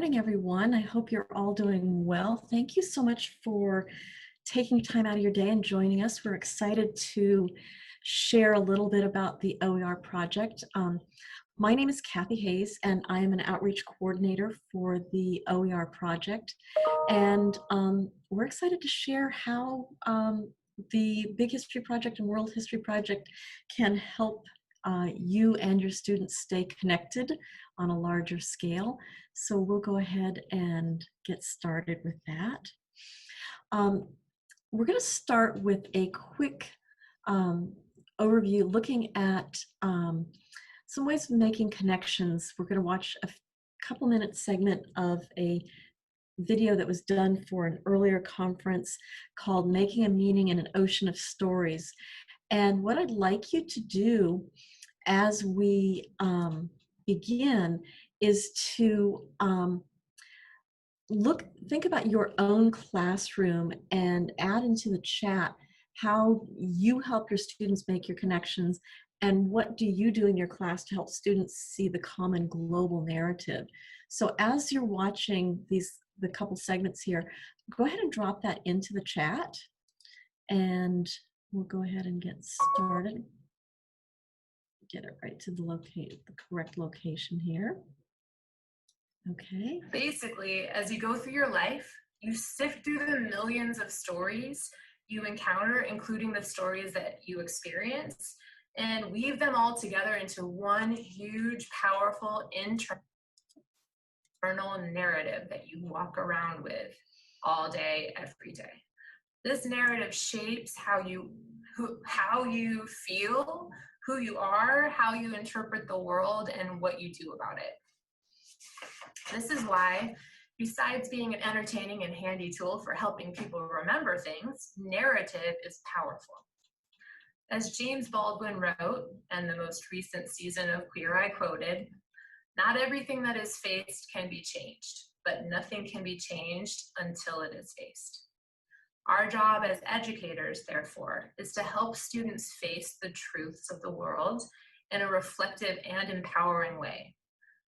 morning, everyone. I hope you're all doing well. Thank you so much for taking time out of your day and joining us. We're excited to share a little bit about the OER project. My name is Kathy Hayes, and I am an outreach coordinator for the OER project. And we're excited to share how the Big History Project and World History Project can help you and your students stay connected on a larger scale. So we'll go ahead and get started with that. We're going to start with a quick overview looking at some ways of making connections. We're going to watch a couple minute segment of a video that was done for an earlier conference called Making a Meaning in an Ocean of Stories. And what I'd like you to do as we begin is to think about your own classroom and add into the chat how you help your students make your connections and what do you do in your class to help students see the common global narrative. So as you're watching the couple segments here, go ahead and drop that into the chat and we'll go ahead and get started. Get it right to the correct location here. Okay. Basically, as you go through your life, you sift through the millions of stories you encounter, including the stories that you experience, and weave them all together into one huge, powerful, internal narrative that you walk around with all day, every day. This narrative shapes how you feel, who you are, how you interpret the world, and what you do about it. This is why, besides being an entertaining and handy tool for helping people remember things, narrative is powerful. As James Baldwin wrote, and the most recent season of Queer Eye quoted, "Not everything that is faced can be changed, but nothing can be changed until it is faced." Our job as educators, therefore, is to help students face the truths of the world in a reflective and empowering way.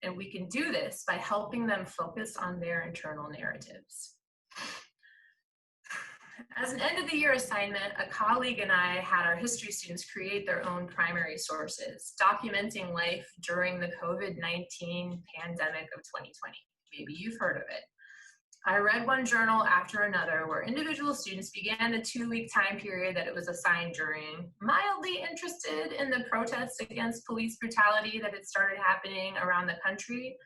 And we can do this by helping them focus on their internal narratives. As an end of the year assignment, a colleague and I had our history students create their own primary sources, documenting life during the COVID-19 pandemic of 2020. Maybe you've heard of it. I read one journal after another where individual students began the 2-week time period that it was assigned during, mildly interested in the protests against police brutality that had started happening around the country,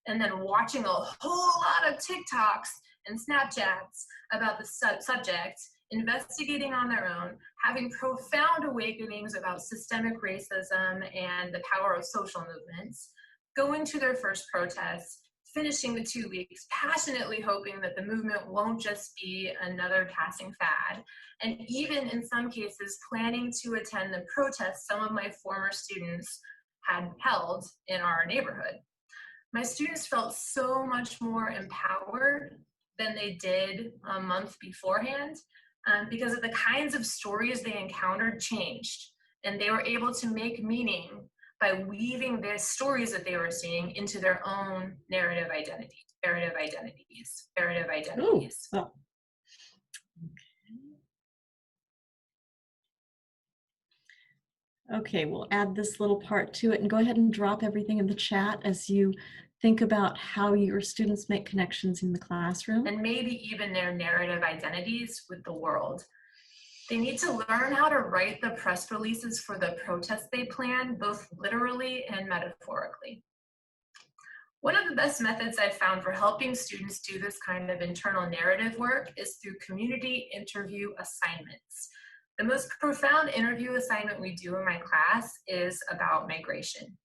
and then watching a whole lot of TikToks and Snapchats about the subject, investigating on their own, having profound awakenings about systemic racism and the power of social movements, going to their first protests, finishing the 2 weeks, passionately hoping that the movement won't just be another passing fad, and even in some cases planning to attend the protests some of my former students had held in our neighborhood. My students felt so much more empowered than they did a month beforehand because of the kinds of stories they encountered changed, and they were able to make meaning by weaving the stories that they were seeing into their own narrative identities. Ooh, oh. Okay, we'll add this little part to it and go ahead and drop everything in the chat as you think about how your students make connections in the classroom. And maybe even their narrative identities with the world. They need to learn how to write the press releases for the protests they plan, both literally and metaphorically. One of the best methods I've found for helping students do this kind of internal narrative work is through community interview assignments. The most profound interview assignment we do in my class is about migration.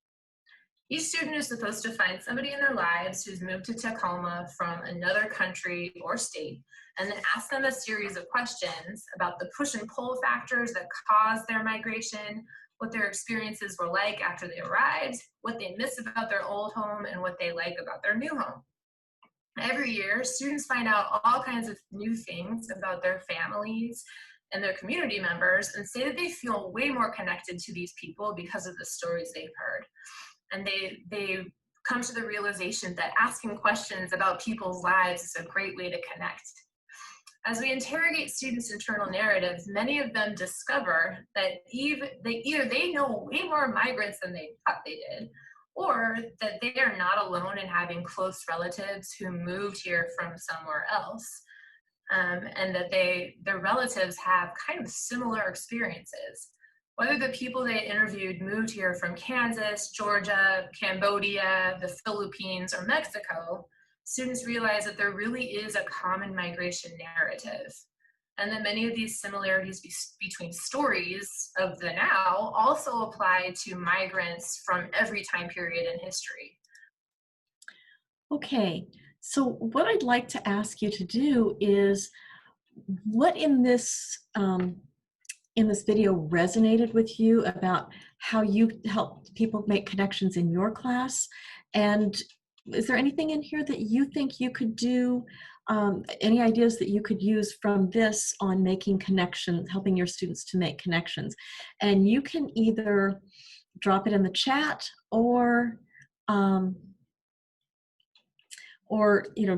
Each student is supposed to find somebody in their lives who's moved to Tacoma from another country or state, and then ask them a series of questions about the push and pull factors that caused their migration, what their experiences were like after they arrived, what they miss about their old home, and what they like about their new home. Every year, students find out all kinds of new things about their families and their community members and say that they feel way more connected to these people because of the stories they've heard. And they come to the realization that asking questions about people's lives is a great way to connect. As we interrogate students' internal narratives, many of them discover that either they know way more migrants than they thought they did, or that they are not alone in having close relatives who moved here from somewhere else, and that their relatives have kind of similar experiences. Whether the people they interviewed moved here from Kansas, Georgia, Cambodia, the Philippines, or Mexico, students realize that there really is a common migration narrative, and that many of these similarities between stories of the now also apply to migrants from every time period in history. Okay, so what I'd like to ask you to do is, what in this video resonated with you about how you help people make connections in your class? And is there anything in here that you think you could do, any ideas that you could use from this on making connections, helping your students to make connections? And you can either drop it in the chat or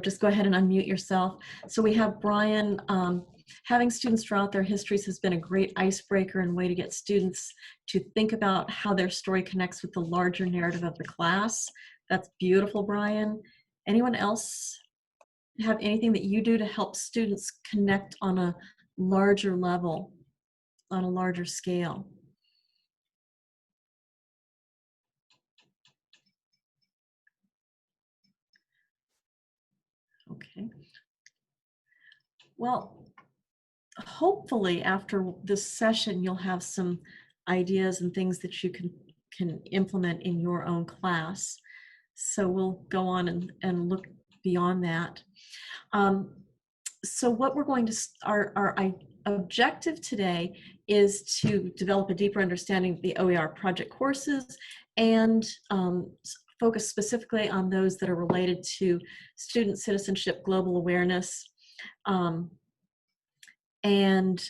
just go ahead and unmute yourself. So we have Brian. Having students draw out their histories has been a great icebreaker and way to get students to think about how their story connects with the larger narrative of the class. That's beautiful, Brian. Anyone else have anything that you do to help students connect on a larger level, on a larger scale? Okay. Well, hopefully after this session, you'll have some ideas and things that you can implement in your own class. So we'll go on and look beyond that. So what we're going to, our objective today is to develop a deeper understanding of the OER project courses and focus specifically on those that are related to student citizenship, global awareness, and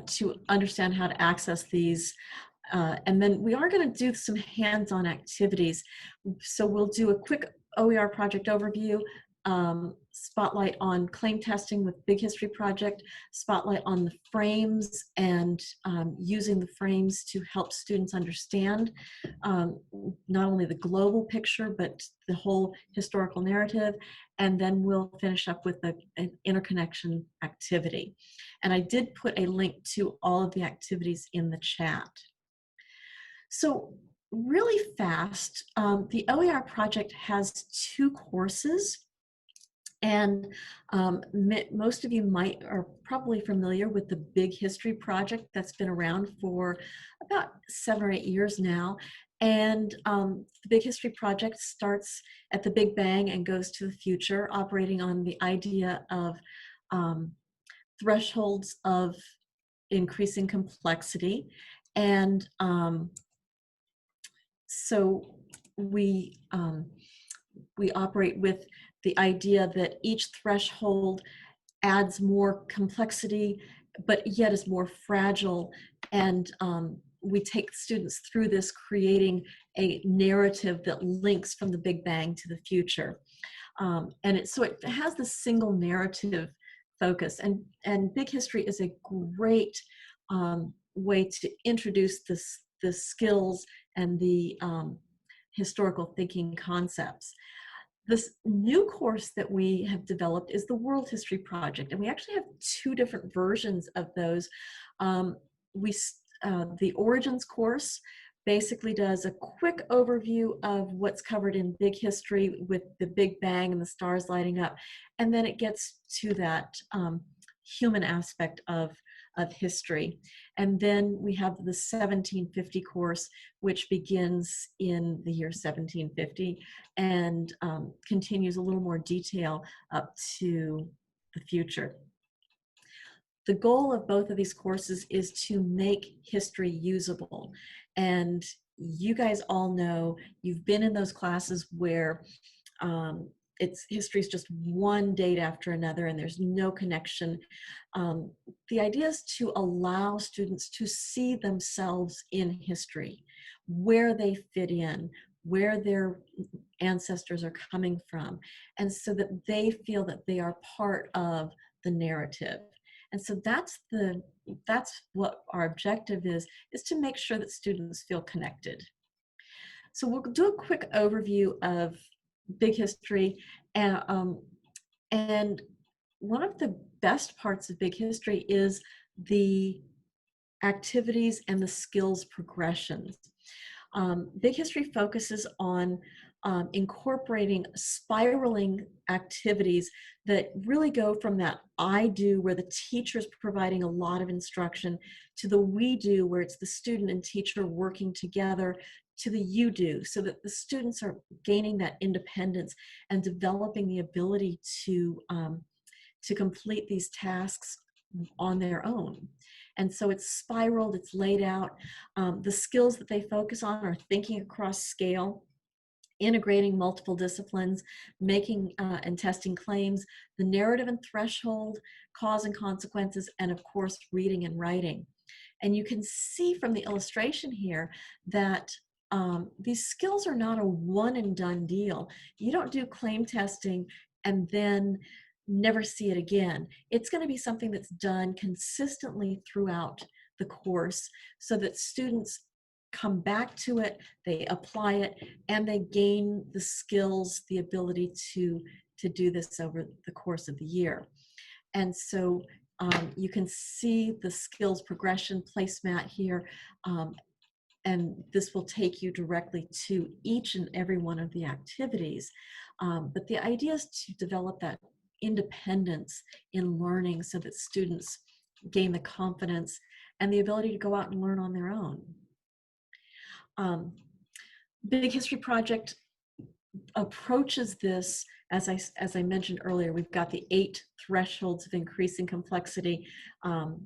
to understand how to access these. And then we are going to do some hands-on activities. So we'll do a quick OER project overview, spotlight on claim testing with Big History Project, spotlight on the frames and using the frames to help students understand not only the global picture, but the whole historical narrative. And then we'll finish up with an interconnection activity. And I did put a link to all of the activities in the chat. So really fast, the OER project has 2 courses. And most of you are probably familiar with the Big History Project that's been around for about 7 or 8 years now. And the Big History Project starts at the Big Bang and goes to the future, operating on the idea of thresholds of increasing complexity. And so we operate with the idea that each threshold adds more complexity, but yet is more fragile. And we take students through this, creating a narrative that links from the Big Bang to the future. So it has the single narrative focus. And Big History is a great way to introduce the skills and the historical thinking concepts. This new course that we have developed is the World History Project, and we actually have 2 different versions of those. The Origins course basically does a quick overview of what's covered in Big History with the Big Bang and the stars lighting up, and then it gets to that human aspect of history. And then we have the 1750 course, which begins in the year 1750 and continues a little more detail up to the future. The goal of both of these courses is to make history usable. And you guys all know, you've been in those classes where history is just one date after another and there's no connection. The idea is to allow students to see themselves in history, where they fit in, where their ancestors are coming from, and so that they feel that they are part of the narrative. And so that's what our objective is to make sure that students feel connected. So we'll do a quick overview of Big History, and one of the best parts of Big History is the activities and the skills progressions. Big History focuses on incorporating spiraling activities that really go from that I do, where the teacher's providing a lot of instruction, to the we do, where it's the student and teacher working together, to the you do, so that the students are gaining that independence and developing the ability to complete these tasks on their own. And so it's spiraled, it's laid out. The skills that they focus on are thinking across scale, integrating multiple disciplines, making and testing claims, the narrative and threshold, cause and consequences, and of course, reading and writing. And you can see from the illustration here that these skills are not a one and done deal. You don't do claim testing and then never see it again. It's going to be something that's done consistently throughout the course so that students come back to it, they apply it, and they gain the skills, the ability to do this over the course of the year. And so you can see the skills progression placemat here, and this will take you directly to each and every one of the activities. But the idea is to develop that independence in learning so that students gain the confidence and the ability to go out and learn on their own. Big History Project approaches this, as I mentioned earlier, we've got the 8 thresholds of increasing complexity, the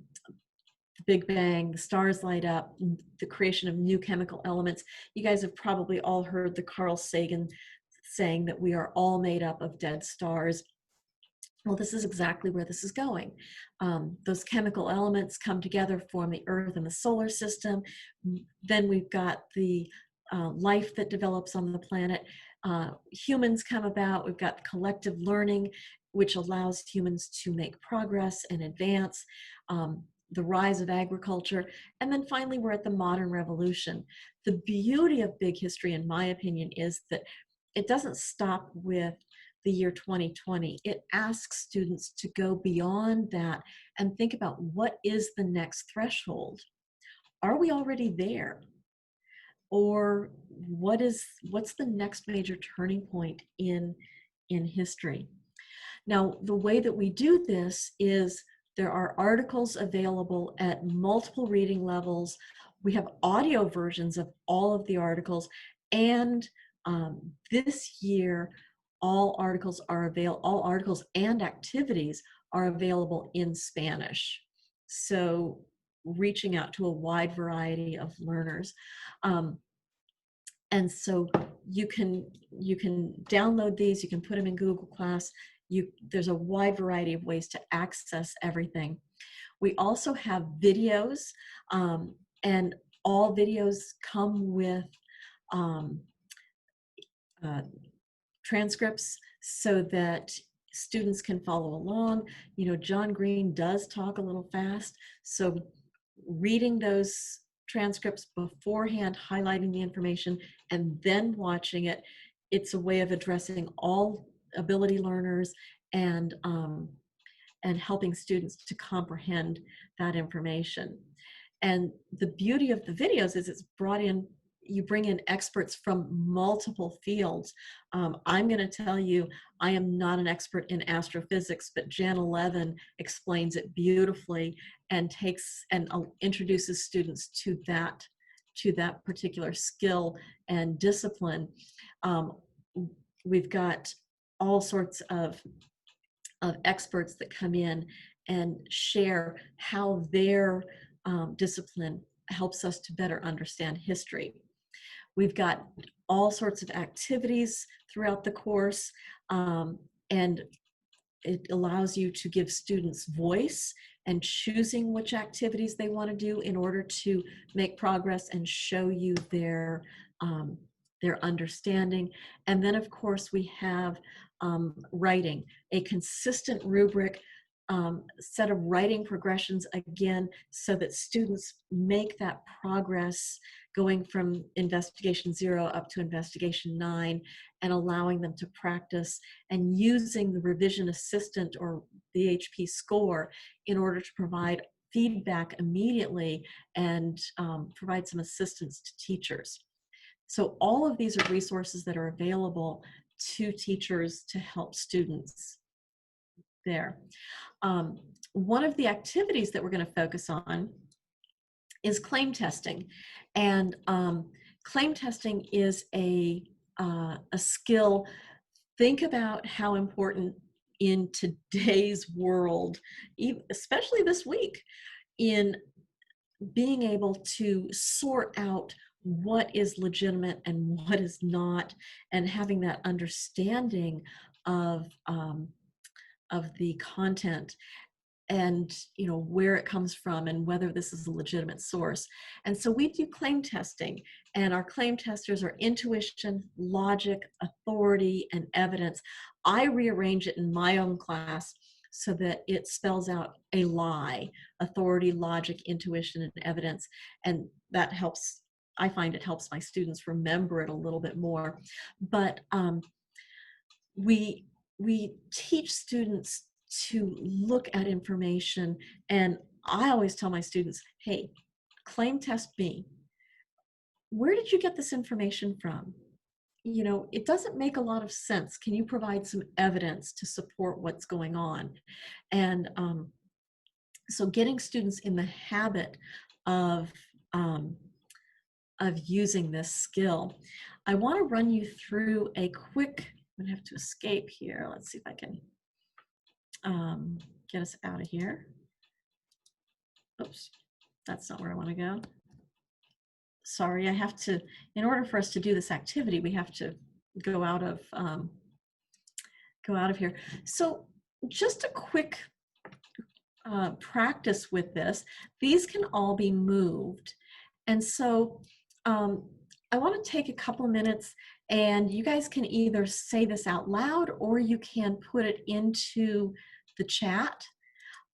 Big Bang, the stars light up, the creation of new chemical elements. You guys have probably all heard the Carl Sagan saying that we are all made up of dead stars. Well, this is exactly where this is going. Those chemical elements come together, form the Earth and the solar system. Then we've got the life that develops on the planet. Humans come about. We've got collective learning, which allows humans to make progress and advance. The rise of agriculture. And then finally, we're at the modern revolution. The beauty of Big History, in my opinion, is that it doesn't stop with the year 2020. It asks students to go beyond that and think about what is the next threshold. Are we already there? Or what's the next major turning point in history? Now, the way that we do this is there are articles available at multiple reading levels. We have audio versions of all of the articles, and this year, all articles and activities are available in Spanish. So reaching out to a wide variety of learners. And so you can download these, you can put them in Google Class. There's a wide variety of ways to access everything. We also have videos, and all videos come with transcripts so that students can follow along. You know, John Green does talk a little fast, so reading those transcripts beforehand, highlighting the information, and then watching it, it's a way of addressing all ability learners and helping students to comprehend that information. And the beauty of the videos is you bring in experts from multiple fields. I'm going to tell you, I am not an expert in astrophysics, but Jan 11 explains it beautifully and introduces students to that particular skill and discipline. We've got all sorts of experts that come in and share how their discipline helps us to better understand history. We've got all sorts of activities throughout the course, and it allows you to give students voice and choosing which activities they want to do in order to make progress and show you their their understanding. And then of course we have writing, a consistent rubric, set of writing progressions again, so that students make that progress going from investigation 0 up to investigation 9, and allowing them to practice and using the revision assistant or the HP score in order to provide feedback immediately and provide some assistance to teachers. So all of these are resources that are available to teachers to help students there. One of the activities that we're going to focus on is claim testing. And claim testing is a skill. Think about how important in today's world, especially this week, in being able to sort out what is legitimate and what is not, and having that understanding of the content, and where it comes from and whether this is a legitimate source. And so we do claim testing, and our claim testers are intuition, logic, authority, and evidence. I rearrange it in my own class so that it spells out a lie: authority, logic, intuition, and evidence. And that helps, I find it helps my students remember it a little bit more. But we teach students to look at information, and I always tell my students, hey, claim test me. Where did you get this information from? It doesn't make a lot of sense. Can you provide some evidence to support what's going on? And so getting students in the habit of using this skill. I want to run you through a quick, I'm gonna have to escape here. Let's see if I can get us out of here. Oops, that's not where I want to go. Sorry, I have to, in order for us to do this activity, we have to go out of here. So just a quick practice with this. These can all be moved. And so I want to take a couple of minutes, and you guys can either say this out loud or you can put it into the chat.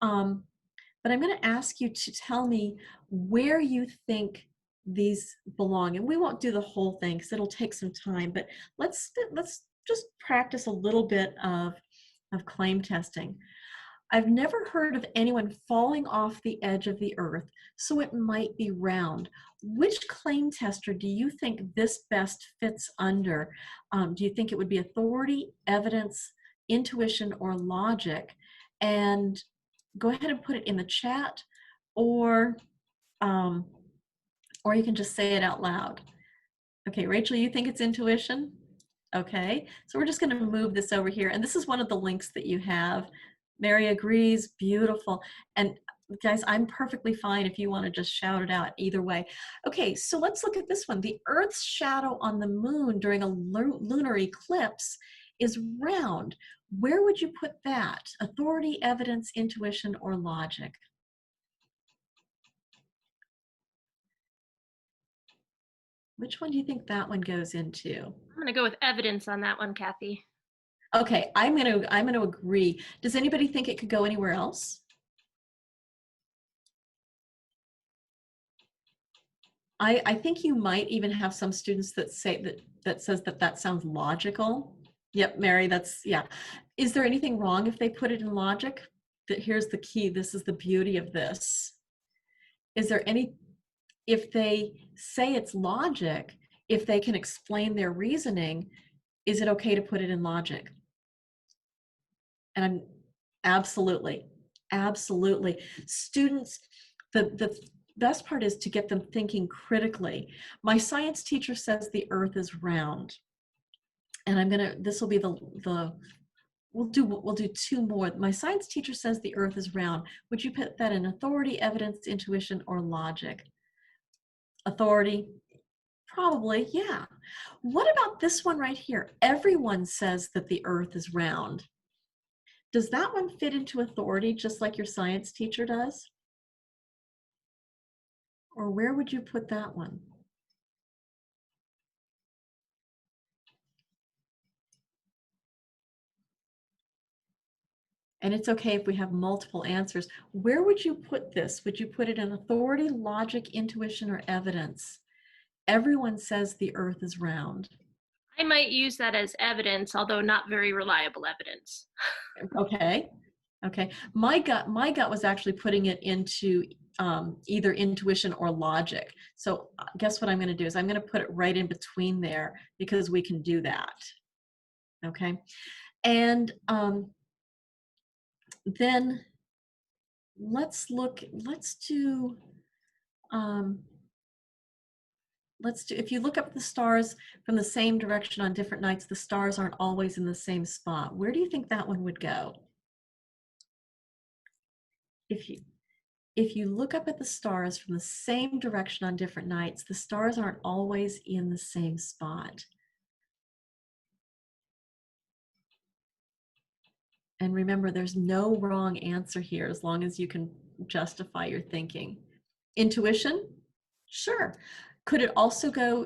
But I'm going to ask you to tell me where you think these belong. And we won't do the whole thing because it'll take some time, but let's just practice a little bit of claim testing. I've never heard of anyone falling off the edge of the earth, so it might be round. Which claim tester do you think this best fits under? Do you think it would be authority, evidence, intuition, or logic? And go ahead and put it in the chat, or you can just say it out loud. Okay, Rachel, you think it's intuition? Okay, so we're just going to move this over here, and this is one of the links that you have. Mary agrees, beautiful. And guys, I'm perfectly fine if you want to just shout it out either way. Okay, so let's look at this one. The Earth's shadow on the moon during a lunar eclipse is round. Where would you put that? Authority, evidence, intuition, or logic? Which one do you think that one goes into? I'm going to go with evidence on that one, Kathy. Okay, I'm gonna agree. Does anybody think it could go anywhere else? I think you might even have some students that say that says that sounds logical. Yep, Mary, that's, yeah. Is there anything wrong if they put it in logic? That here's the key, this is the beauty of this. Is there any, if they say it's logic, if they can explain their reasoning, is it okay to put it in logic? And I'm absolutely. Students, the best part is to get them thinking critically. My science teacher says the earth is round. And this will be we'll do two more. My science teacher says the earth is round. Would you put that in authority, evidence, intuition, or logic? Authority, probably, yeah. What about this one right here? Everyone says that the earth is round. Does that one fit into authority just like your science teacher does? Or where would you put that one? And it's okay if we have multiple answers. Where would you put this? Would you put it in authority, logic, intuition, or evidence? Everyone says the earth is round. I might use that as evidence, although not very reliable evidence. Okay. Okay. My gut was actually putting it into either intuition or logic. So guess what I'm going to do is I'm going to put it right in between there because we can do that. Okay. And then let's do, if you look up at the stars from the same direction on different nights, the stars aren't always in the same spot. Where do you think that one would go? If you look up at the stars from the same direction on different nights, the stars aren't always in the same spot. And remember, there's no wrong answer here as long as you can justify your thinking. Intuition? Sure. Could it also go,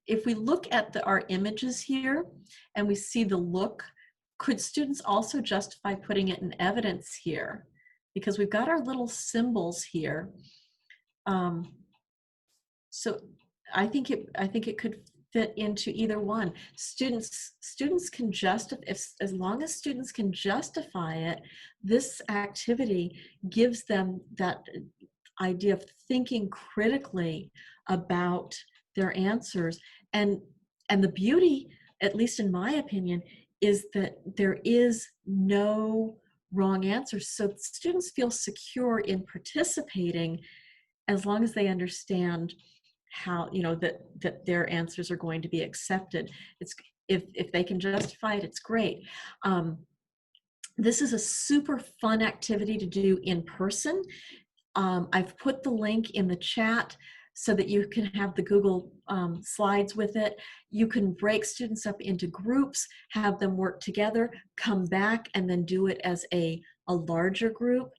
if we look at our images here and we see the look, could students also justify putting it in evidence here? Because we've got our little symbols here. So I think it could fit into either one. Students can justify, as long as students can justify it, this activity gives them that idea of thinking critically about their answers. And the beauty, at least in my opinion, is that there is no wrong answer. So students feel secure in participating as long as they understand how, that their answers are going to be accepted. It's, if they can justify it, it's great. This is a super fun activity to do in person. I've put the link in the chat so that you can have the Google slides with it. You can break students up into groups, have them work together, come back, and then do it as a larger group.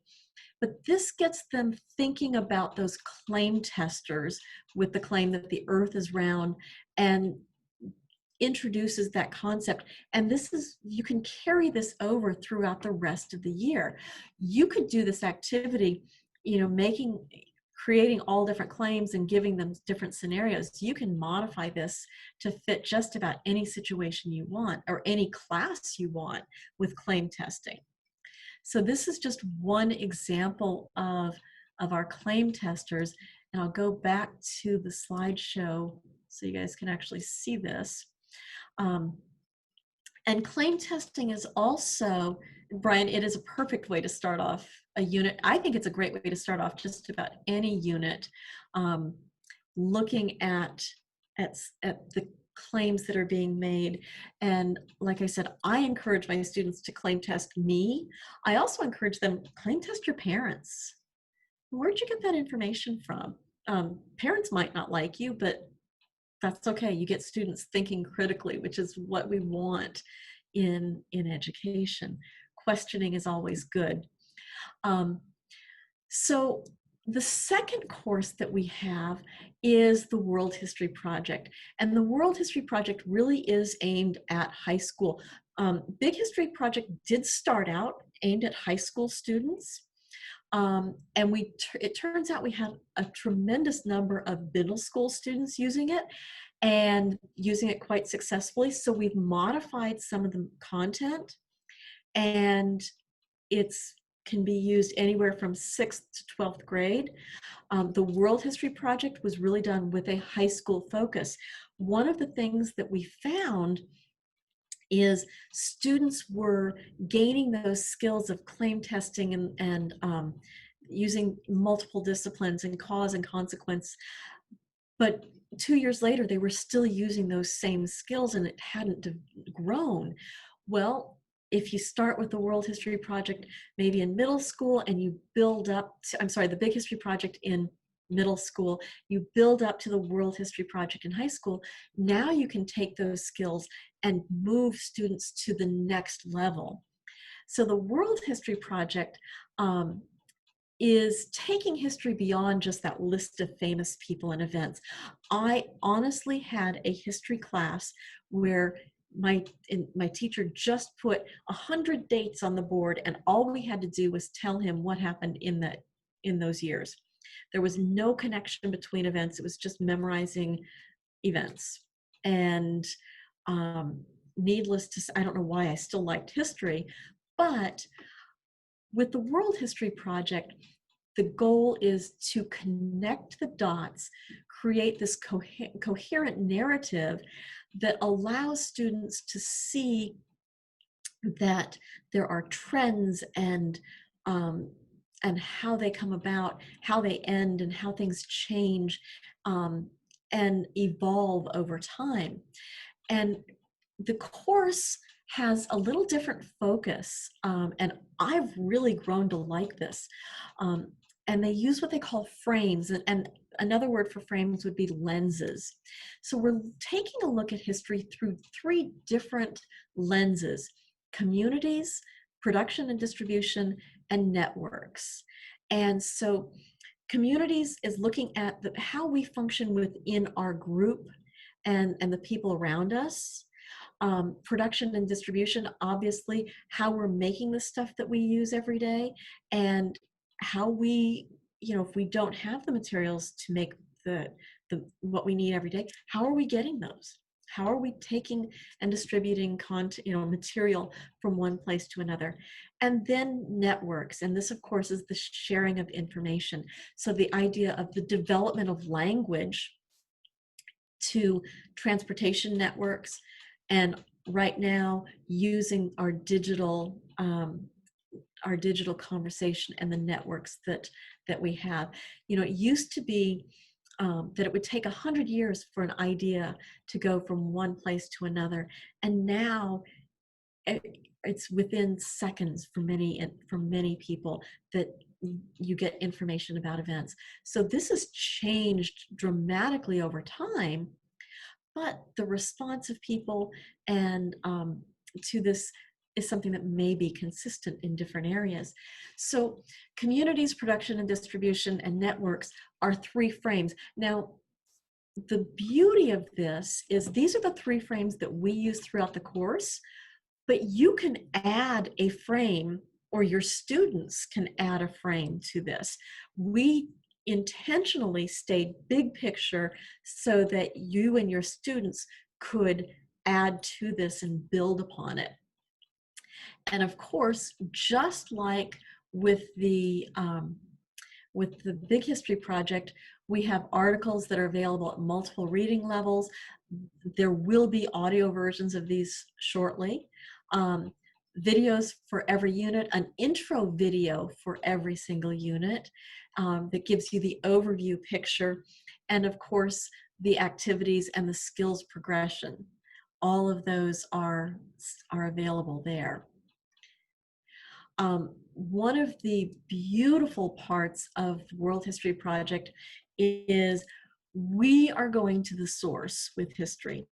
But this gets them thinking about those claim testers with the claim that the earth is round, and introduces that concept. And this is, you can carry this over throughout the rest of the year. You could do this activity, creating all different claims and giving them different scenarios. You can modify this to fit just about any situation you want or any class you want with claim testing. So this is just one example of our claim testers. And I'll go back to the slideshow so you guys can actually see this. And claim testing is also, Brian, it is a perfect way to start off a unit. I think it's a great way to start off just about any unit, looking at the claims that are being made. And like I said, I encourage my students to claim test me. I also encourage them, claim test your parents. Where'd you get that information from? Parents might not like you, but that's okay. You get students thinking critically, which is what we want in education. Questioning is always good. So the second course that we have is the World History Project. And the World History Project really is aimed at high school. Big History Project did start out aimed at high school students. And it turns out we have a tremendous number of middle school students using it and using it quite successfully. So we've modified some of the content, and it's can be used anywhere from 6th to 12th grade. The World History Project was really done with a high school focus. One of the things that we found is students were gaining those skills of claim testing and using multiple disciplines and cause and consequence. But 2 years later, they were still using those same skills and it hadn't grown. Well, if you start with the World History Project, maybe in middle school, and you build up to, the Big History Project in middle school, you build up to the World History Project in high school, now you can take those skills and move students to the next level. So the World History Project is taking history beyond just that list of famous people and events. I honestly had a history class where my teacher just put 100 dates on the board, and all we had to do was tell him what happened in those years. There was no connection between events. It was just memorizing events. And needless to say, I don't know why I still liked history, but with the World History Project, the goal is to connect the dots, create this coherent narrative that allows students to see that there are trends and how they come about, how they end, and how things change and evolve over time. And the course has a little different focus, and I've really grown to like this. And they use what they call frames, and another word for frames would be lenses. So we're taking a look at history through 3 different lenses: communities, production and distribution, and networks. And so communities is looking at how we function within our group and the people around us. Production and distribution, obviously, how we're making the stuff that we use every day, and how we, if we don't have the materials to make the what we need every day, how are we getting those? How are we taking and distributing content, material from one place to another? And then networks, and this, of course, is the sharing of information. So the idea of the development of language to transportation networks, and right now using our digital conversation and the networks that we have. It used to be that it would take 100 years for an idea to go from one place to another, and now it's within seconds for many people that you get information about events. So this has changed dramatically over time, but the response of people and to this is something that may be consistent in different areas. So communities, production and distribution, and networks are 3 frames. Now, the beauty of this is these are the 3 frames that we use throughout the course, but you can add a frame, or your students can add a frame to this. We intentionally stayed big picture so that you and your students could add to this and build upon it. And of course, just like with the Big History Project, we have articles that are available at multiple reading levels. There will be audio versions of these shortly. Videos for every unit, an intro video for every single unit that gives you the overview picture, and of course the activities and the skills progression. All of those are available there. One of the beautiful parts of the World History Project is we are going to the source with history.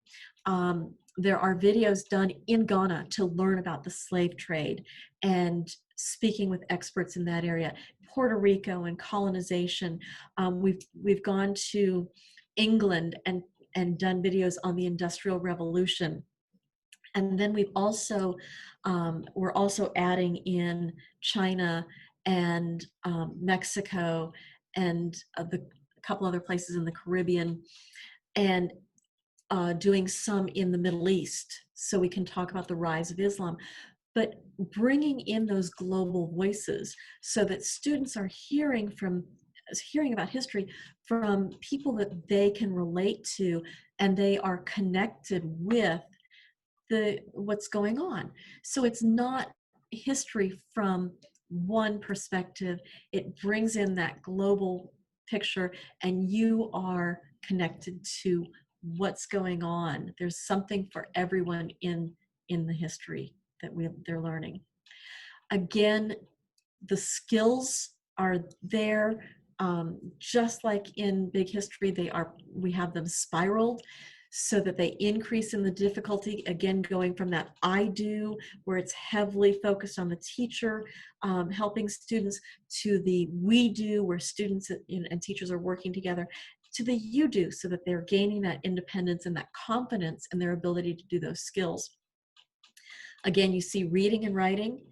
There are videos done in Ghana to learn about the slave trade and speaking with experts in that area. Puerto Rico and colonization. We've gone to England and done videos on the Industrial Revolution. And then we're also adding in China and Mexico and a couple other places in the Caribbean, and doing some in the Middle East, so we can talk about the rise of Islam, but bringing in those global voices so that students are hearing about history from people that they can relate to, and they are connected with what's going on. So it's not history from one perspective. It brings in that global picture, and you are connected to what's going on. There's something for everyone in the history that they're learning. Again, the skills are there, just like in Big History. We have them spiraled. so that they increase in the difficulty, again, going from that I do, where it's heavily focused on the teacher helping students, to the we do, where students and teachers are working together, to the you do, so that they're gaining that independence and that confidence in their ability to do those skills. Again, you see reading and writing,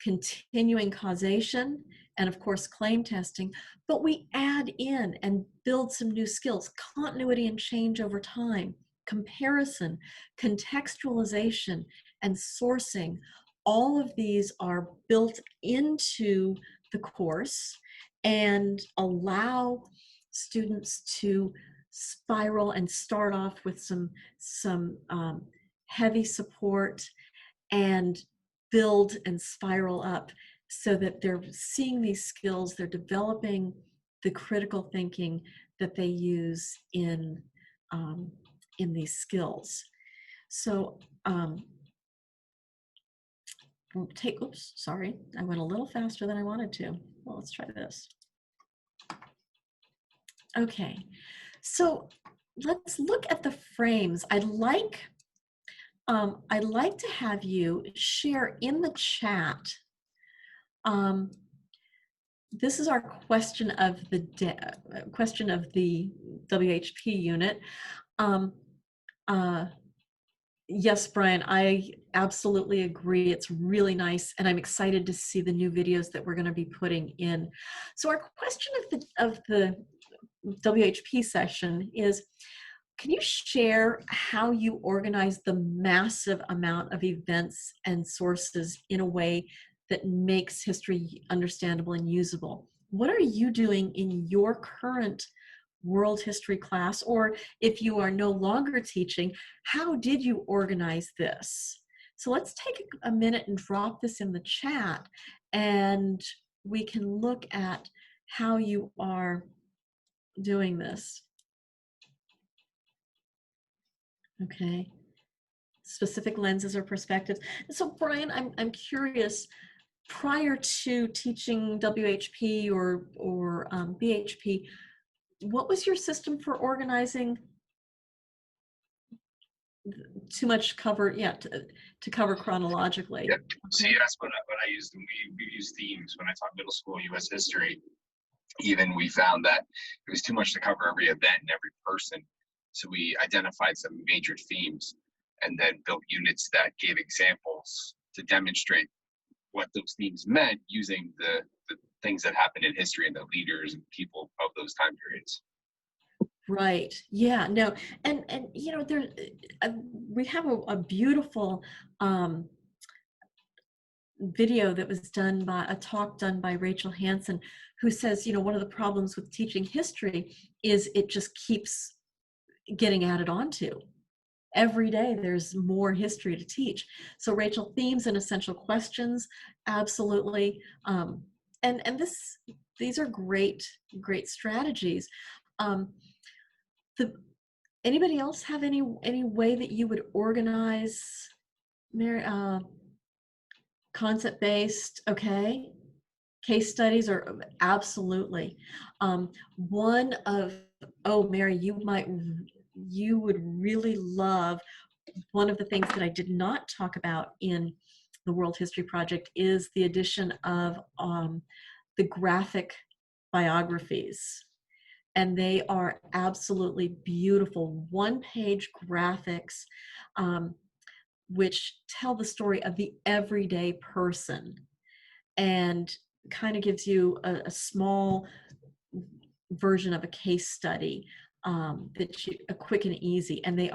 continuing causation, and of course claim testing, but we add in and build some new skills: continuity and change over time, comparison, contextualization, and sourcing. All of these are built into the course and allow students to spiral and start off with some heavy support and build and spiral up, so that they're seeing these skills, they're developing the critical thinking that they use in these skills. So oops, sorry, I went a little faster than I wanted to. Well, let's try this. Okay, so let's look at the frames. I'd like to have you share in the chat. This is our question of the WHP unit. Yes, Brian, I absolutely agree. It's really nice, and I'm excited to see the new videos that we're going to be putting in. So our question of the WHP session is, can you share how you organize the massive amount of events and sources in a way that makes history understandable and usable? What are you doing in your current world history class? Or if you are no longer teaching, how did you organize this? So let's take a minute and drop this in the chat, and we can look at how you are doing this. Okay, specific lenses or perspectives. So Brian, I'm curious, prior to teaching WHP or BHP, what was your system for organizing too much cover, to cover chronologically? Yeah. Okay. So yes, when I used, we used themes when I taught middle school U.S. history. Even we found that it was too much to cover every event and every person. So we identified some major themes and then built units that gave examples to demonstrate what those themes meant using the things that happened in history and the leaders and people of those time periods. Right. Yeah. No. And you know, there we have a beautiful video that was done by a talk done by Rachel Hansen, who says, you know, one of the problems with teaching history is it just keeps getting added onto. Every day there's more history to teach. So Rachel, themes and essential questions, absolutely. And these are great strategies. Anybody else have any way that you would organize, Mary, concept-based? Okay, case studies are absolutely. One of, oh, Mary, you would really love, one of the things that I did not talk about in the World History Project is the addition of the graphic biographies. And they are absolutely beautiful one-page graphics, which tell the story of the everyday person and kind of gives you a small version of a case study, quick and easy. And they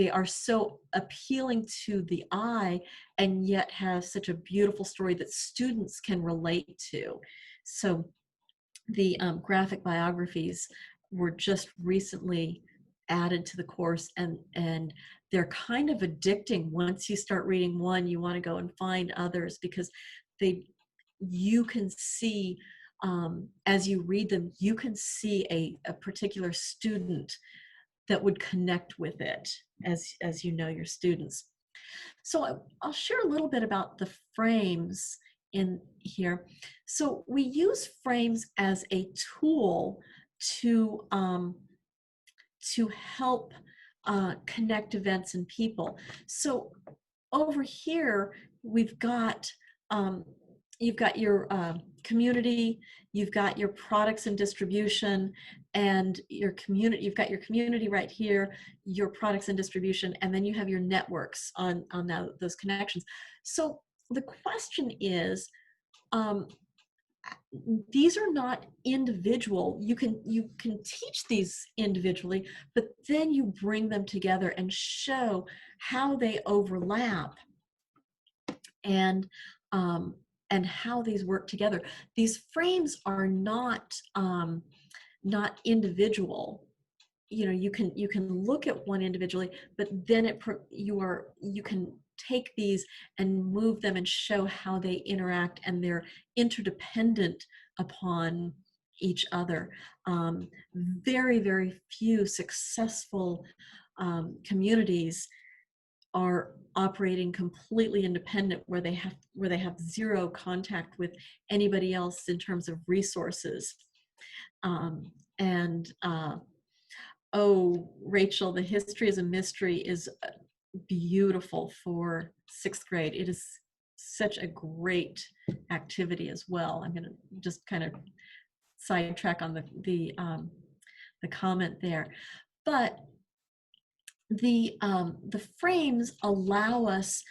are so appealing to the eye, and yet have such a beautiful story that students can relate to. So the graphic biographies were just recently added to the course, and they're kind of addicting. Once you start reading one, you want to go and find others, because you can see, as you read them, you can see a particular student that would connect with it, as you know your students. So I'll share a little bit about the frames in here. So we use frames as a tool to help connect events and people. So over here, we've got, you've got your community, you've got your products and distribution, and your community, you've got your community right here, your products and distribution, and then you have your networks on those connections. So the question is, these are not individual. You can teach these individually, but then you bring them together and show how they overlap and how these work together. These frames are not not individual. You know, you can look at one individually, but then you can take these and move them and show how they interact, and they're interdependent upon each other. Very, very few successful communities are operating completely independent, where they have zero contact with anybody else in terms of resources. Oh, Rachel, the History is a Mystery is beautiful for 6th grade. It is such a great activity as well. I'm going to just kind of sidetrack on the comment there, but the frames allow us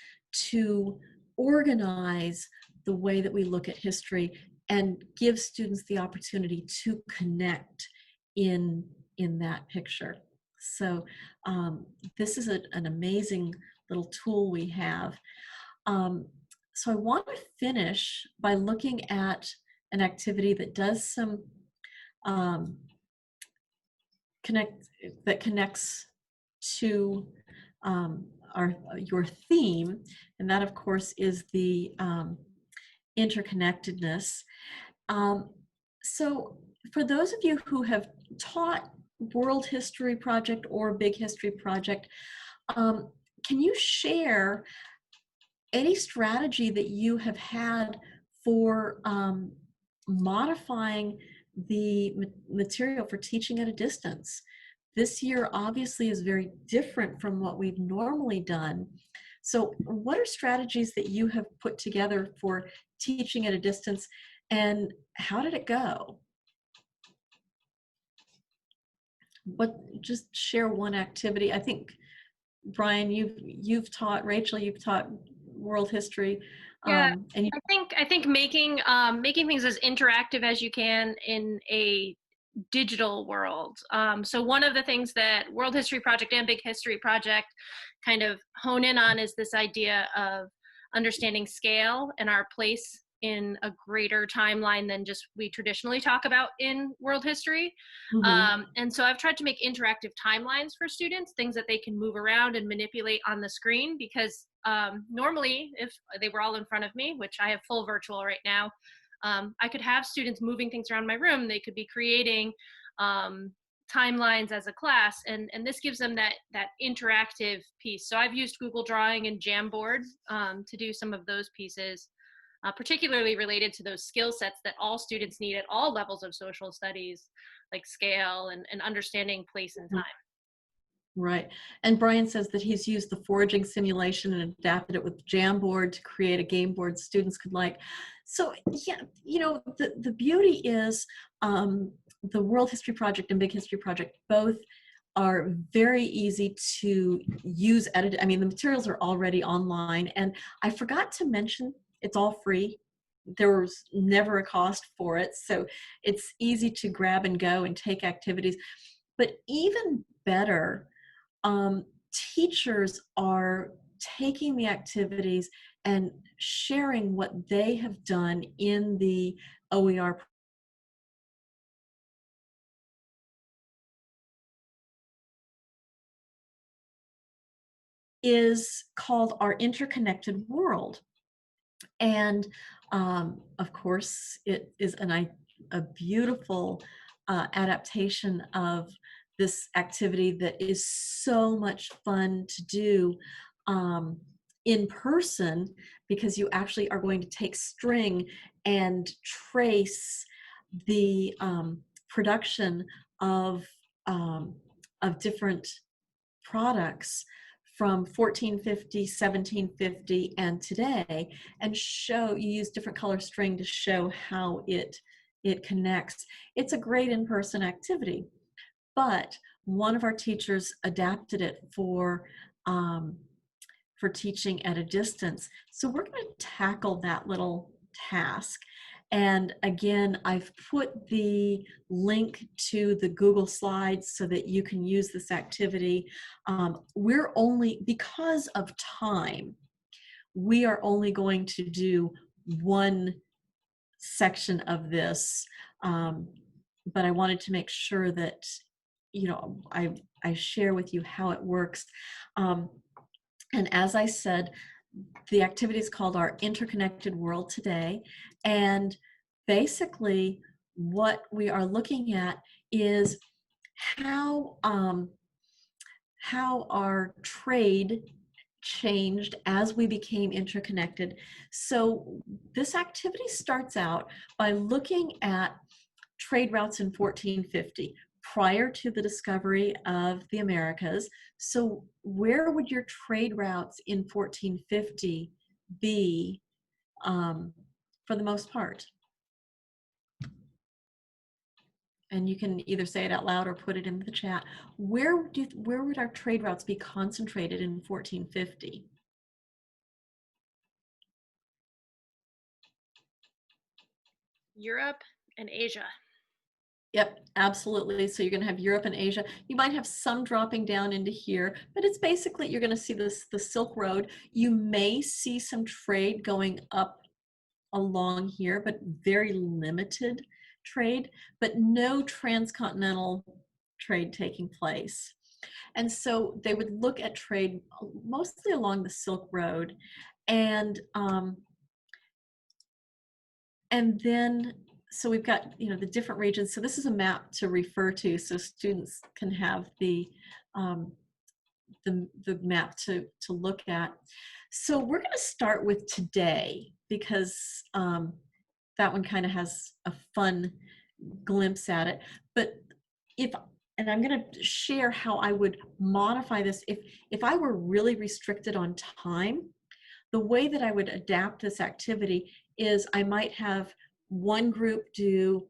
to organize the way that we look at history and give students the opportunity to connect in that picture. So this is an amazing little tool we have. So I want to finish by looking at an activity that does some connects to your theme, and that of course is the interconnectedness. So for those of you who have taught World History Project or Big History Project, can you share any strategy that you have had for modifying the material for teaching at a distance? This year obviously is very different from what we've normally done. So what are strategies that you have put together for teaching at a distance, and how did it go? Just share one activity. I think, Brian, you've taught, Rachel, you've taught world history. Yeah, And I think making things as interactive as you can in a digital world. So one of the things that World History Project and Big History Project kind of hone in on is this idea of understanding scale and our place in a greater timeline than just we traditionally talk about in world history. And so I've tried to make interactive timelines for students, things that they can move around and manipulate on the screen, because normally if they were all in front of me, which I have full virtual right now, I could have students moving things around my room. They could be creating timelines as a class, and this gives them that interactive piece. So I've used Google Drawing and Jamboard to do some of those pieces, particularly related to those skill sets that all students need at all levels of social studies, like scale and understanding place and time. Right. And Brian says that he's used the foraging simulation and adapted it with Jamboard to create a game board students could like. So yeah, you know, the beauty is the World History Project and Big History Project both are very easy to use, edit. I mean, the materials are already online, and I forgot to mention it's all free. There was never a cost for it. So it's easy to grab and go and take activities. But even better, teachers are taking the activities and sharing what they have done in the OER is called Our Interconnected World. And of course, it is a beautiful adaptation of this activity that is so much fun to do in person, because you actually are going to take string and trace the production of different products from 1450, 1750, and today, and you use different color string to show how it connects. It's a great in-person activity, but one of our teachers adapted it for teaching at a distance. So we're going to tackle that little task. And again, I've put the link to the Google Slides so that you can use this activity. We're only, because of time, we are only going to do one section of this. But I wanted to make sure that, you know, I share with you how it works. And as I said, the activity is called Our Interconnected World Today. And basically what we are looking at is how our trade changed as we became interconnected. So this activity starts out by looking at trade routes in 1450, prior to the discovery of the Americas. So where would your trade routes in 1450 be for the most part? And you can either say it out loud or put it in the chat. Where would our trade routes be concentrated in 1450? Europe and Asia. Yep, absolutely. So you're going to have Europe and Asia. You might have some dropping down into here, but it's basically, you're going to see the Silk Road. You may see some trade going up along here, but very limited trade, but no transcontinental trade taking place. And so they would look at trade mostly along the Silk Road, and then, so we've got, you know, the different regions. So this is a map to refer to, so students can have the map to look at. So we're going to start with today, because that one kind of has a fun glimpse at it. But and I'm going to share how I would modify this if I were really restricted on time. The way that I would adapt this activity is I might have one group do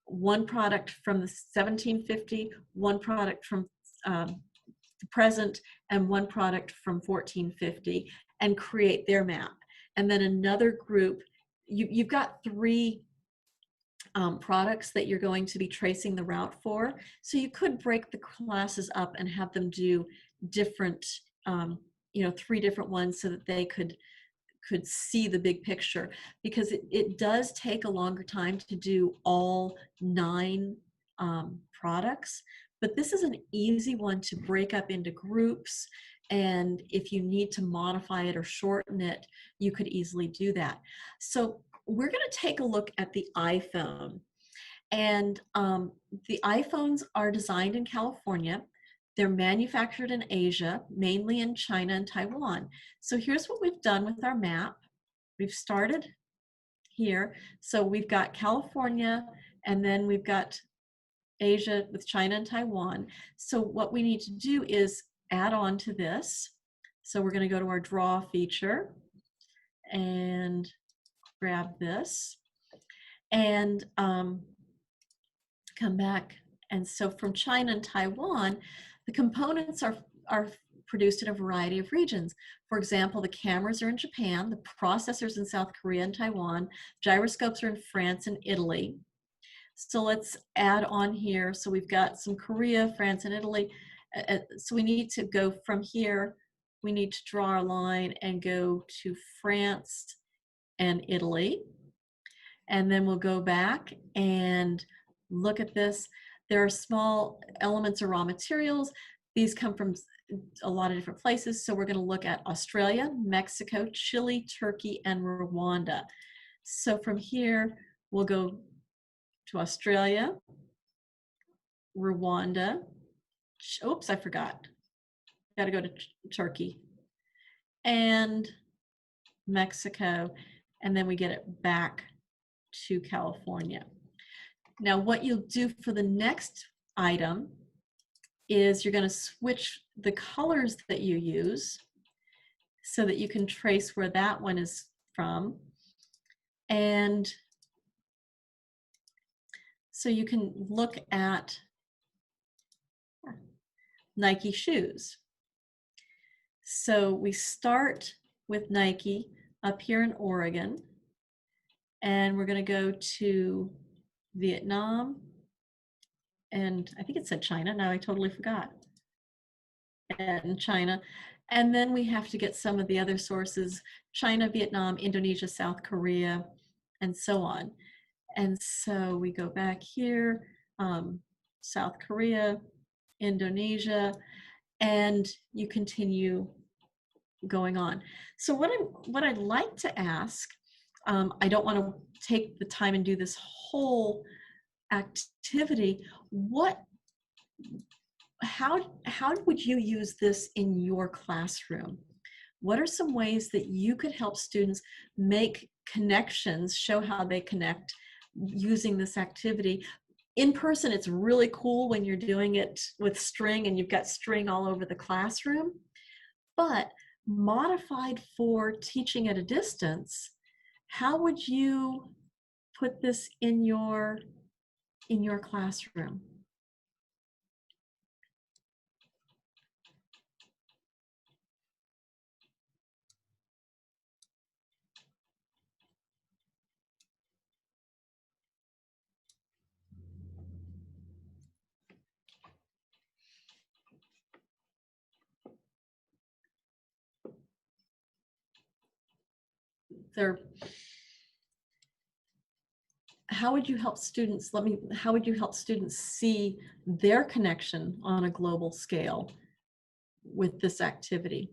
one product from the 1750, one product from the present, and one product from 1450, and create their map. And then another group, you've got three products that you're going to be tracing the route for. So you could break the classes up and have them do different, you know, three different ones so that they could see the big picture, because it does take a longer time to do all 9 products. But this is an easy one to break up into groups, and if you need to modify it or shorten it, you could easily do that. So we're going to take a look at the iPhone. And the iPhones are designed in California. They're manufactured in Asia, mainly in China and Taiwan. So here's what we've done with our map. We've started here. So we've got California, and then we've got Asia with China and Taiwan. So what we need to do is add on to this. So we're going to go to our draw feature and grab this and come back. And so from China and Taiwan, the components are produced in a variety of regions. For example, the cameras are in Japan, the processors in South Korea and Taiwan, gyroscopes are in France and Italy. So let's add on here. So we've got some Korea, France, and Italy. So we need to go from here. We need to draw our line and go to France and Italy. And then we'll go back and look at this. There are small elements of raw materials. These come from a lot of different places. So we're going to look at Australia, Mexico, Chile, Turkey, and Rwanda. So from here, we'll go to Australia, Rwanda. Oops, I forgot. Got to go to Turkey and Mexico, and then we get it back to California. Now, what you'll do for the next item is you're going to switch the colors that you use so that you can trace where that one is from. And so you can look at Nike shoes. So we start with Nike up here in Oregon, and we're going to go to Vietnam, and I think it said China. Now I totally forgot. And China. And then we have to get some of the other sources: China, Vietnam, Indonesia, South Korea, and so on. And so we go back here, South Korea, Indonesia, and you continue going on. So what I'd like to ask, I don't want to take the time and do this whole activity. How would you use this in your classroom? What are some ways that you could help students make connections, show how they connect using this activity? In person, it's really cool when you're doing it with string and you've got string all over the classroom, but modified for teaching at a distance, how would you put this in your classroom? How would you help students, how would you help students see their connection on a global scale with this activity?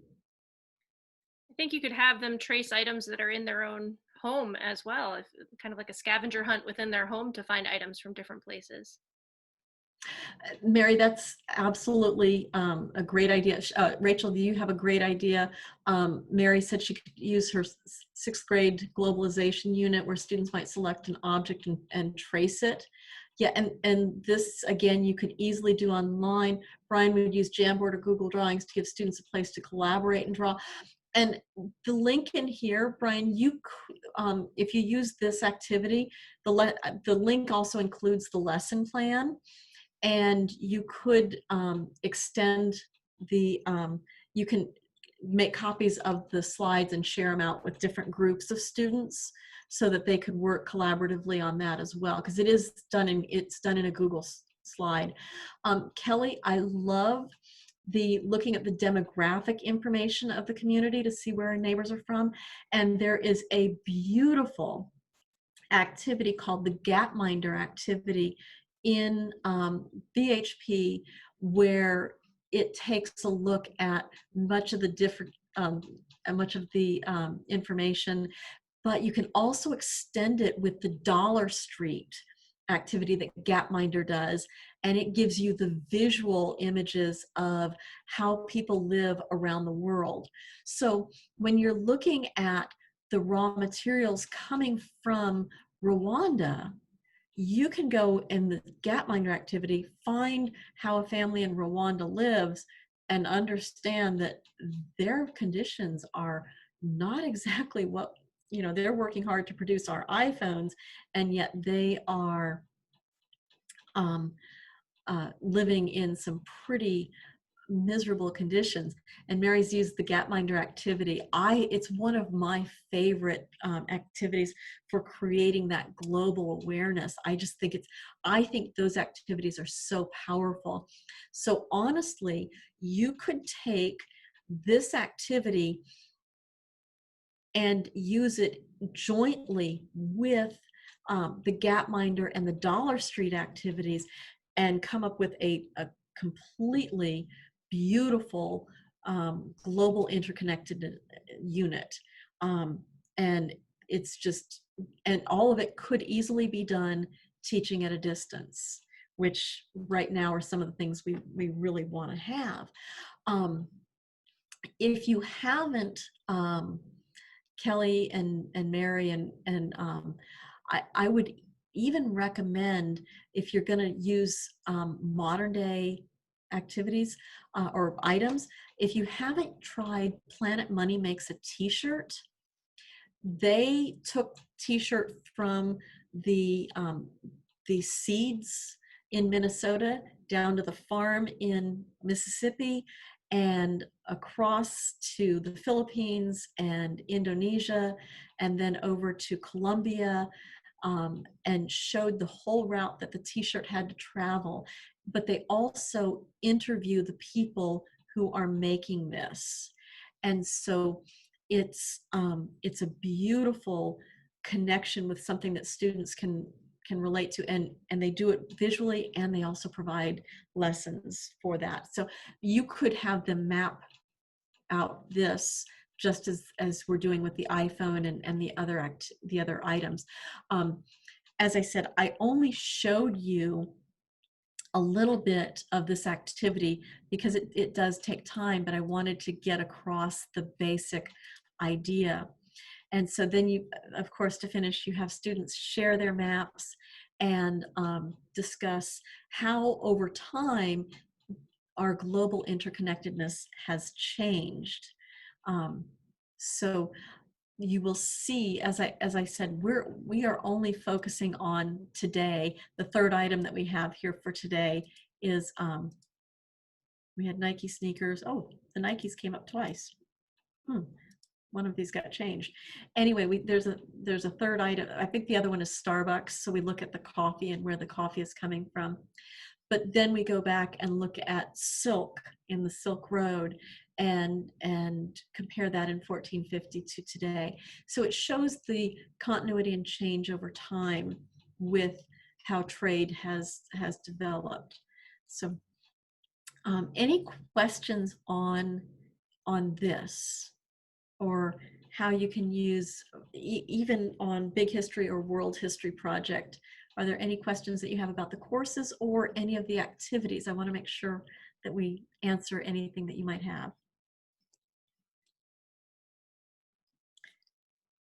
I think you could have them trace items that are in their own home as well, if kind of like a scavenger hunt within their home to find items from different places. Mary, that's absolutely a great idea. Rachel, do you have a great idea? Mary said she could use her sixth grade globalization unit where students might select an object and trace it. Yeah, and this, again, you could easily do online. Brian would use Jamboard or Google Drawings to give students a place to collaborate and draw. And the link in here, Brian, if you use this activity, the link also includes the lesson plan. And you could extend you can make copies of the slides and share them out with different groups of students so that they could work collaboratively on that as well, because it's done in a Google slide. Kelly, I love looking at the demographic information of the community to see where our neighbors are from. And there is a beautiful activity called the Gapminder activity in BHP, where it takes a look at much of the different information, but you can also extend it with the Dollar Street activity that Gapminder does, and it gives you the visual images of how people live around the world. So when you're looking at the raw materials coming from Rwanda, you can go in the Gapminder activity, find how a family in Rwanda lives, and understand that their conditions are not exactly what, they're working hard to produce our iPhones, and yet they are living in some pretty miserable conditions. And Mary's used the Gapminder activity. It's one of my favorite activities for creating that global awareness. I think those activities are so powerful. So honestly, you could take this activity and use it jointly with the Gapminder and the Dollar Street activities and come up with a completely beautiful global interconnected unit. And all of it could easily be done teaching at a distance, which right now are some of the things we really want to have. If you haven't, Kelly and Mary, and I would even recommend, if you're going to use modern day activities or items. If you haven't tried Planet Money Makes a T-shirt, they took T-shirt from the seeds in Minnesota down to the farm in Mississippi and across to the Philippines and Indonesia and then over to Colombia, and showed the whole route that the T-shirt had to travel. But they also interview the people who are making this. And so it's a beautiful connection with something that students can relate to, and they do it visually, and they also provide lessons for that. So you could have them map out this just as we're doing with the iPhone and the other items. As I said, I only showed you a little bit of this activity because it does take time, but I wanted to get across the basic idea. And so then you, of course, to finish, you have students share their maps and discuss how over time our global interconnectedness has changed. So you will see, as I said, we are only focusing on today. The third item that we have here for today is we had Nike sneakers. Oh, the Nikes came up twice. One of these got changed. Anyway, there's a third item. I think the other one is Starbucks. So we look at the coffee and where the coffee is coming from. But then we go back and look at silk in the Silk Road and compare that in 1450 to today. So it shows the continuity and change over time with how trade has developed. So any questions on this, or how you can use even on Big History or World History Project? Are there any questions that you have about the courses or any of the activities? I want to make sure that we answer anything that you might have.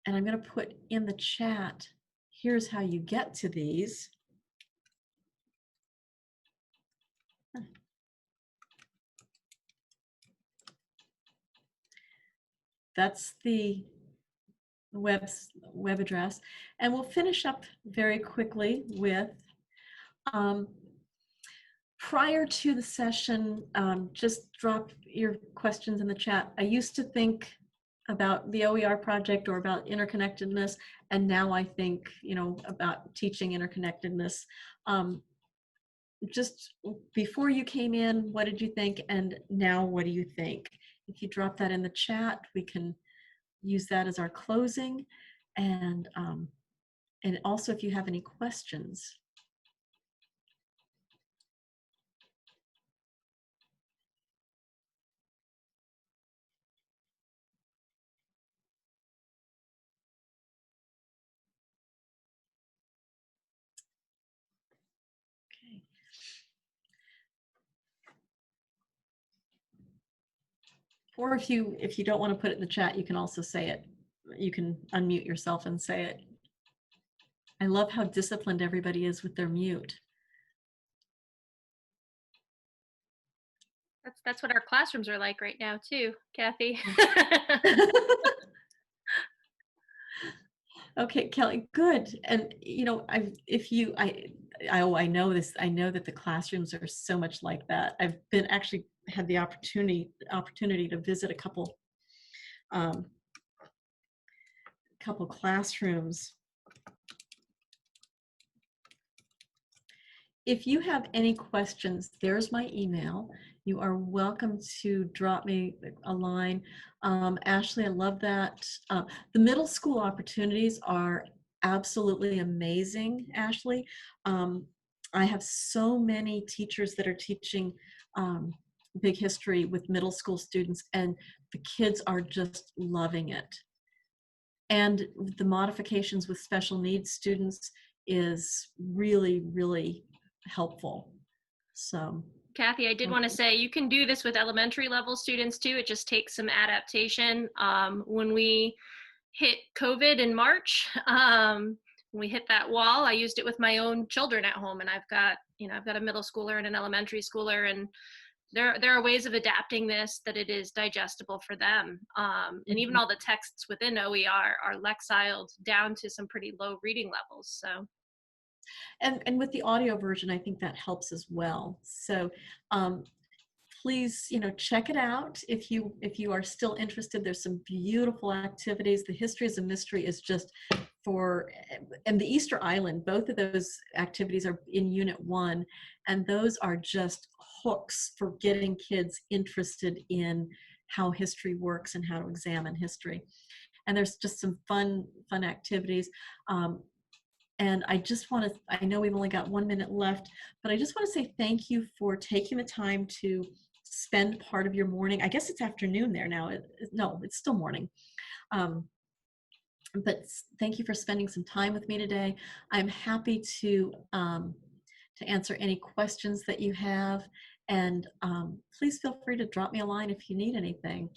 And I'm going to put in the chat, here's how you get to these. That's the web address. And we'll finish up very quickly with, prior to the session, just drop your questions in the chat. I used to think about the OER project or about interconnectedness, and now I think, about teaching interconnectedness. Just before you came in, what did you think? And now what do you think? If you drop that in the chat, we can use that as our closing. And also if you have any questions. Okay. Or if you don't want to put it in the chat, you can also say it. You can unmute yourself and say it. I love how disciplined everybody is with their mute. That's what our classrooms are like right now too, Kathy. Okay, Kelly, good. And I know this. I know that the classrooms are so much like that. I've actually had the opportunity to visit a couple classrooms. If you have any questions, there's my email. You are welcome to drop me a line. Ashley, I love that. The middle school opportunities are absolutely amazing, Ashley. I have so many teachers that are teaching Big History with middle school students, and the kids are just loving it. And the modifications with special needs students is really, really helpful. So Kathy, I did want to say you can do this with elementary level students too. It just takes some adaptation. When we hit COVID in March, when we hit that wall, I used it with my own children at home, and I've got a middle schooler and an elementary schooler, and there are ways of adapting this that it is digestible for them. And even all the texts within OER are lexiled down to some pretty low reading levels. So. And with the audio version, I think that helps as well. So please, check it out if you are still interested. There's some beautiful activities. The History is a Mystery is just and the Easter Island, both of those activities are in Unit 1, and those are just hooks for getting kids interested in how history works and how to examine history. And there's just some fun activities. And I just want to, I know we've only got 1 minute left, but I just want to say thank you for taking the time to spend part of your morning. I guess it's afternoon there now. No, it's still morning. But thank you for spending some time with me today. I'm happy to answer any questions that you have. And please feel free to drop me a line if you need anything.